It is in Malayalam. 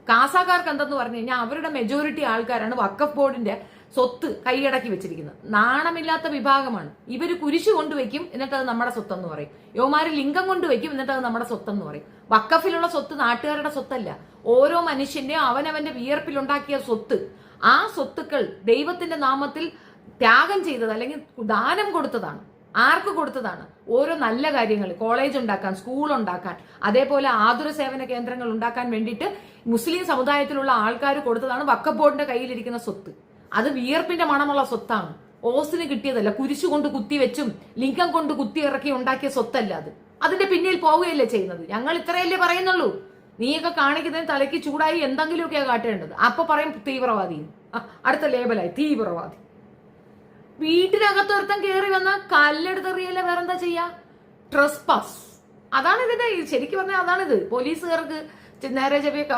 കാസാക്കാർക്ക് എന്തെന്ന് പറഞ്ഞു കഴിഞ്ഞാൽ അവരുടെ മെജോറിറ്റി ആൾക്കാരാണ് വഖഫ് ബോർഡിന്റെ സ്വത്ത് കൈയടക്കി വെച്ചിരിക്കുന്നത്. നാണമില്ലാത്ത വിഭാഗമാണ് ഇവര്. കുരിശു കൊണ്ടുവയ്ക്കും, എന്നിട്ട് അത് നമ്മുടെ സ്വത്തെന്ന് പറയും. യോമാര് ലിംഗം കൊണ്ടുവയ്ക്കും, എന്നിട്ട് അത് നമ്മുടെ സ്വത്തെന്ന് പറയും. വഖഫിലുള്ള സ്വത്ത് നാട്ടുകാരുടെ സ്വത്തല്ല, ഓരോ മനുഷ്യന്റെ അവനവന്റെ വിയർപ്പിലുണ്ടാക്കിയ സ്വത്ത്. ആ സ്വത്തുക്കൾ ദൈവത്തിന്റെ നാമത്തിൽ ത്യാഗം ചെയ്തത് അല്ലെങ്കിൽ ദാനം കൊടുത്തതാണ്. ആർക്ക് കൊടുത്തതാണ്? ഓരോ നല്ല കാര്യങ്ങൾ, കോളേജ് ഉണ്ടാക്കാൻ, സ്കൂൾ ഉണ്ടാക്കാൻ, അതേപോലെ ആതുര സേവന കേന്ദ്രങ്ങൾ ഉണ്ടാക്കാൻ വേണ്ടിയിട്ട് മുസ്ലിം സമുദായത്തിലുള്ള ആൾക്കാർ കൊടുത്തതാണ് വഖഫ് ബോർഡിന്റെ കയ്യിലിരിക്കുന്ന സ്വത്ത്. അത് വിയർപ്പിന്റെ മണമുള്ള സ്വത്താണ്, ഓസിന് കിട്ടിയതല്ല. കുരിശു കൊണ്ട് കുത്തിവെച്ചും ലിംഗം കൊണ്ട് കുത്തി ഇറക്കി ഉണ്ടാക്കിയ സ്വത്തല്ല അത്. അതിന്റെ പിന്നിൽ പോവുകയല്ലേ ചെയ്യുന്നത്. ഞങ്ങൾ ഇത്രയല്ലേ പറയുന്നുള്ളൂ. നീയൊക്കെ കാണിക്കുന്നതിന് തലയ്ക്ക് ചൂടായി എന്തെങ്കിലുമൊക്കെയാണ് കാട്ടേണ്ടത്. അപ്പൊ പറയും തീവ്രവാദി, അടുത്ത ലേബലായി തീവ്രവാദി. വീട്ടിനകത്ത് ഒരുത്തം കയറി വന്ന കല്ലെടുത്തെറിയല്ല, വേറെന്താ ചെയ്യാ? ട്രസ്പാസ്. അതാണ് ഇതിന്റെ ശരിക്കും പറഞ്ഞാൽ അതാണിത്. പോലീസുകാർക്ക് നേരെ ചെവിയൊക്കെ